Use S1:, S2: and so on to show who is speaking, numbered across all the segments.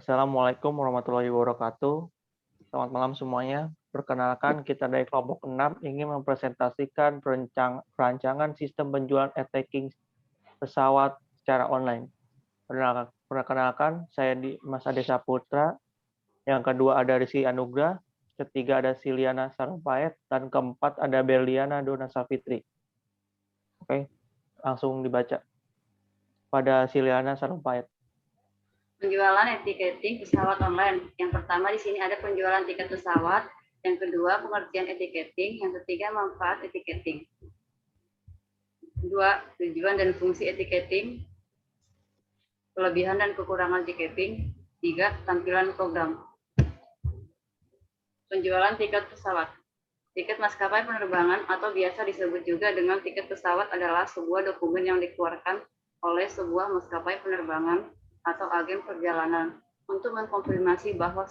S1: Assalamualaikum warahmatullahi wabarakatuh. Selamat malam semuanya. Perkenalkan, kita dari kelompok 6 ingin mempresentasikan perancangan sistem penjualan e-tagging pesawat secara online. Perkenalkan, saya Mas Ade Saputra. Yang kedua ada Rizky Anugrah. Ketiga ada Siliana Sarumpait. Dan keempat ada Berliana Dona Safitri. Oke, langsung dibaca. Pada Siliana Sarumpait.
S2: Penjualan etiketing pesawat online. Yang pertama di sini ada penjualan tiket pesawat, yang kedua pengertian etiketing, yang ketiga manfaat etiketing. Dua, tujuan dan fungsi etiketing, kelebihan dan kekurangan tiketing. Tiga, tampilan program. Penjualan tiket pesawat. Tiket maskapai penerbangan atau biasa disebut juga dengan tiket pesawat adalah sebuah dokumen yang dikeluarkan oleh sebuah maskapai penerbangan atau agen perjalanan untuk mengkonfirmasi bahwa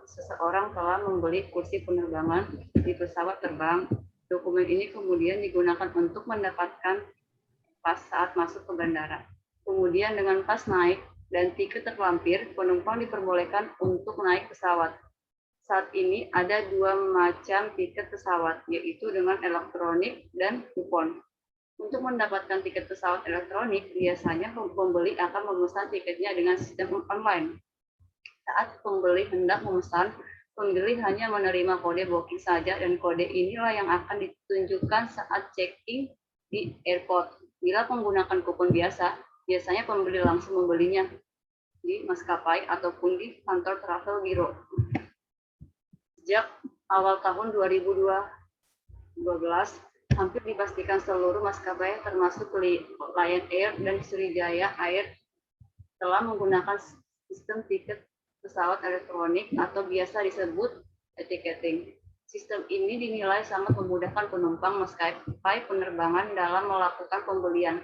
S2: seseorang telah membeli kursi penerbangan di pesawat terbang. Dokumen ini kemudian digunakan untuk mendapatkan pas saat masuk ke bandara. Kemudian dengan pas naik dan tiket terlampir, penumpang diperbolehkan untuk naik pesawat. Saat ini ada dua macam tiket pesawat, yaitu dengan elektronik dan kupon. Untuk mendapatkan tiket pesawat elektronik, biasanya pembeli akan memesan tiketnya dengan sistem online. Saat pembeli hendak memesan, pembeli hanya menerima kode booking saja dan kode inilah yang akan ditunjukkan saat check-in di airport. Bila menggunakan kupon biasa, biasanya pembeli langsung membelinya di maskapai ataupun di kantor travel bureau. Sejak awal tahun 2012, hampir dipastikan seluruh maskapai termasuk Lion Air dan Sriwijaya Air telah menggunakan sistem tiket pesawat elektronik atau biasa disebut etiketing. Sistem ini dinilai sangat memudahkan penumpang maskapai penerbangan dalam melakukan pembelian.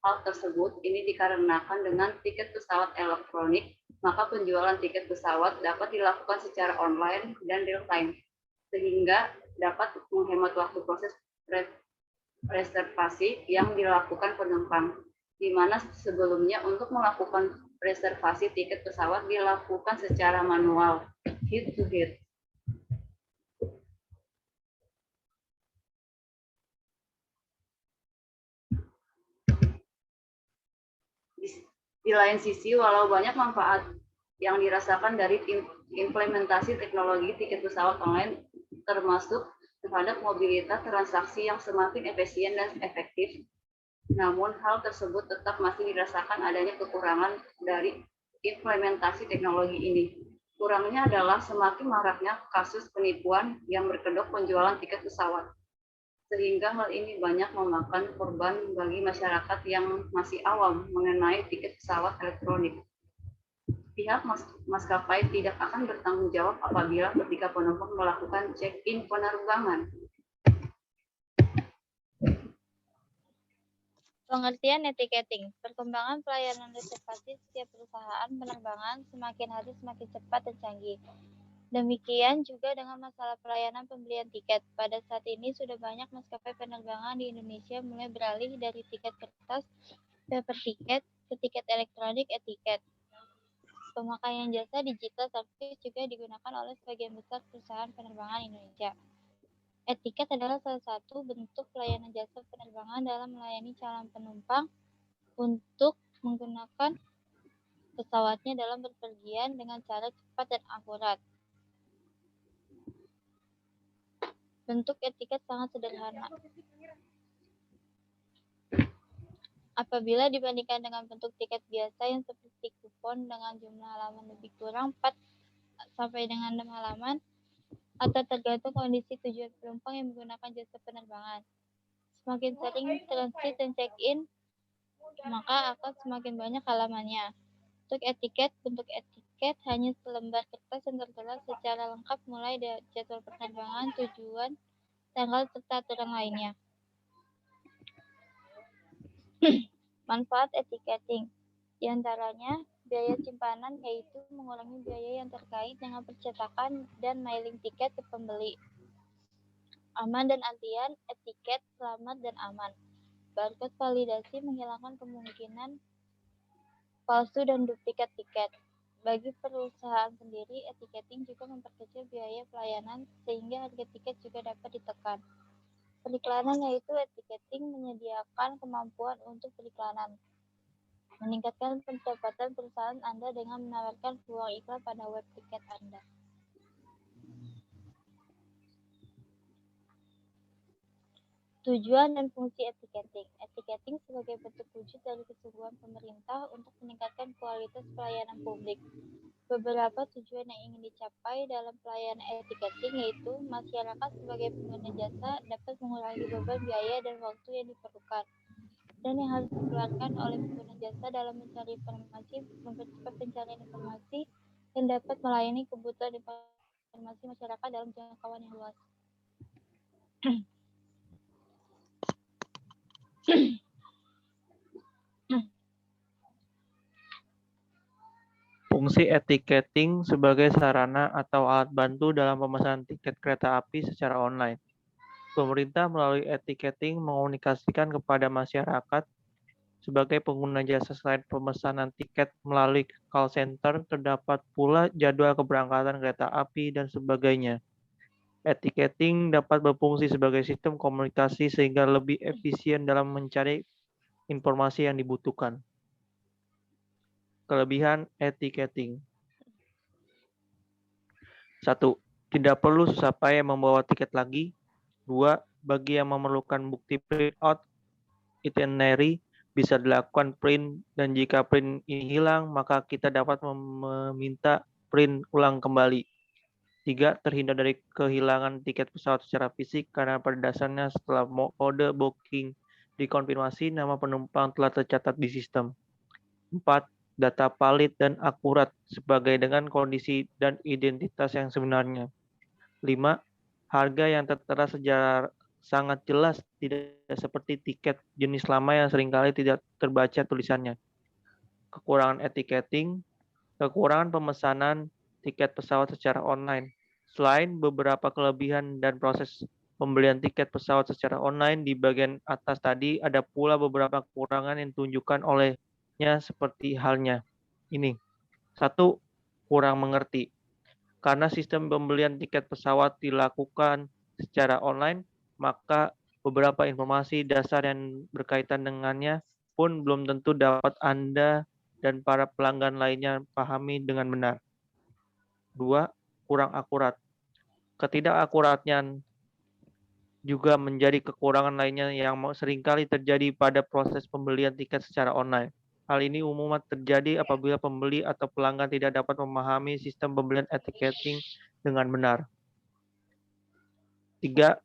S2: Hal tersebut ini dikarenakan dengan tiket pesawat elektronik, maka penjualan tiket pesawat dapat dilakukan secara online dan real time, sehingga dapat menghemat waktu proses reservasi yang dilakukan penumpang, di mana sebelumnya untuk melakukan reservasi tiket pesawat dilakukan secara manual, hit to hit. Di lain sisi, walau banyak manfaat yang dirasakan dari implementasi teknologi tiket pesawat online, termasuk terhadap mobilitas transaksi yang semakin efisien dan efektif, namun hal tersebut tetap masih dirasakan adanya kekurangan dari implementasi teknologi ini. Kurangnya adalah semakin maraknya kasus penipuan yang berkedok penjualan tiket pesawat, sehingga hal ini banyak memakan korban bagi masyarakat yang masih awam mengenai tiket pesawat elektronik. Pihak maskapai tidak akan bertanggung jawab apabila ketika penumpang melakukan check-in penerbangan.
S3: Pengertian etiketing. Perkembangan pelayanan reservasi setiap perusahaan penerbangan semakin hari semakin cepat dan canggih. Demikian juga dengan masalah pelayanan pembelian tiket. Pada saat ini sudah banyak maskapai penerbangan di Indonesia mulai beralih dari tiket kertas paper ticket ke tiket elektronik e-ticket. Pemakaian jasa digital service juga digunakan oleh sebagian besar perusahaan penerbangan Indonesia. E-ticket adalah salah satu bentuk pelayanan jasa penerbangan dalam melayani calon penumpang untuk menggunakan pesawatnya dalam berpergian dengan cara cepat dan akurat. Bentuk e-ticket sangat sederhana. Apabila dibandingkan dengan bentuk tiket biasa yang seperti kupon dengan jumlah halaman lebih kurang 4 sampai dengan 6 halaman, atau tergantung kondisi tujuan penumpang yang menggunakan jasa penerbangan. Semakin sering transit dan check-in, maka akan semakin banyak halamannya. Untuk etiket, bentuk etiket hanya selembar kertas yang tertulis secara lengkap mulai dari jadwal penerbangan, tujuan, tanggal, serta aturan lainnya. Manfaat etiketing. Di antaranya, biaya simpanan yaitu mengurangi biaya yang terkait dengan percetakan dan mailing tiket ke pembeli. Aman dan antian, etiket selamat dan aman. Barcode validasi menghilangkan kemungkinan palsu dan duplikat tiket. Bagi perusahaan sendiri, etiketing juga memperkecil biaya pelayanan sehingga harga tiket juga dapat ditekan. Periklanan yaitu etiketing menyediakan kemampuan untuk periklanan, meningkatkan pendapatan perusahaan Anda dengan menawarkan peluang iklan pada web tiket Anda. Tujuan dan fungsi etiketing. Etiketing sebagai bentuk wujud dari kesungguhan pemerintah untuk meningkatkan kualitas pelayanan publik. Beberapa tujuan yang ingin dicapai dalam pelayanan etiketing yaitu masyarakat sebagai pengguna jasa dapat mengurangi beban biaya dan waktu yang diperlukan dan yang harus dikeluarkan oleh pengguna jasa dalam mencari informasi, mempercepat pencarian informasi, dan dapat melayani kebutuhan informasi masyarakat dalam jangkauan yang luas.
S1: Fungsi etiketing sebagai sarana atau alat bantu dalam pemesanan tiket kereta api secara online. Pemerintah melalui etiketing mengomunikasikan kepada masyarakat sebagai pengguna jasa selain pemesanan tiket melalui call center, terdapat pula jadwal keberangkatan kereta api dan sebagainya. Etiketing dapat berfungsi sebagai sistem komunikasi sehingga lebih efisien dalam mencari informasi yang dibutuhkan. Kelebihan etiketing. 1. Tidak perlu susah payah membawa tiket lagi. 2. Bagi yang memerlukan bukti print out itinerary bisa dilakukan print, dan jika print ini hilang maka kita dapat meminta print ulang kembali. 3. Terhindar dari kehilangan tiket pesawat secara fisik karena pada dasarnya setelah kode booking dikonfirmasi nama penumpang telah tercatat di sistem. 4. Data valid dan akurat sebagai dengan kondisi dan identitas yang sebenarnya. 5. Harga yang tertera secara sangat jelas, tidak seperti tiket jenis lama yang seringkali tidak terbaca tulisannya. Kekurangan etiketing. Kekurangan pemesanan tiket pesawat secara online. Selain beberapa kelebihan dan proses pembelian tiket pesawat secara online di bagian atas tadi, ada pula beberapa kekurangan yang ditunjukkan olehnya seperti halnya ini. 1. Kurang mengerti. Karena sistem pembelian tiket pesawat dilakukan secara online, maka beberapa informasi dasar yang berkaitan dengannya pun belum tentu dapat Anda dan para pelanggan lainnya pahami dengan benar. 2. Kurang akurat. Ketidakakuratnya juga menjadi kekurangan lainnya yang seringkali terjadi pada proses pembelian tiket secara online. Hal ini umumnya terjadi apabila pembeli atau pelanggan tidak dapat memahami sistem pembelian etiketing dengan benar. 3.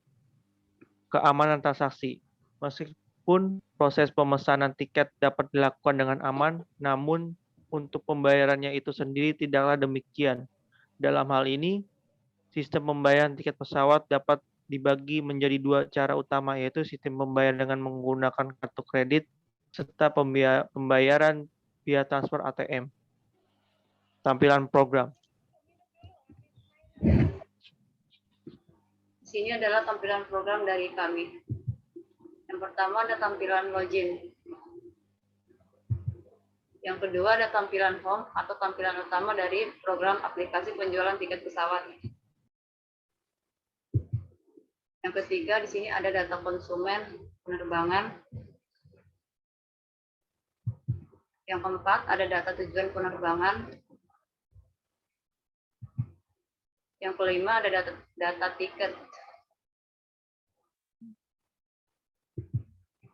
S1: Keamanan transaksi. Meskipun proses pemesanan tiket dapat dilakukan dengan aman, namun untuk pembayarannya itu sendiri tidaklah demikian. Dalam hal ini, sistem pembayaran tiket pesawat dapat dibagi menjadi dua cara utama, yaitu sistem pembayaran dengan menggunakan kartu kredit serta pembayaran via transfer ATM. Tampilan program.
S2: Di sini adalah tampilan program dari kami. Yang pertama ada tampilan login. Yang kedua ada tampilan home atau tampilan utama dari program aplikasi penjualan tiket pesawat. Yang ketiga di sini ada data konsumen penerbangan. Yang keempat ada data tujuan penerbangan. Yang kelima ada data tiket.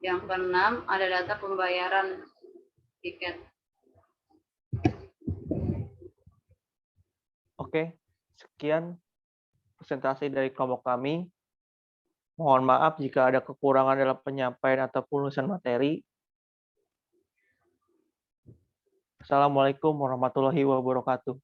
S2: Yang keenam ada data pembayaran tiket.
S1: Oke, sekian presentasi dari kelompok kami. Mohon maaf jika ada kekurangan dalam penyampaian atau penulisan materi. Assalamualaikum warahmatullahi wabarakatuh.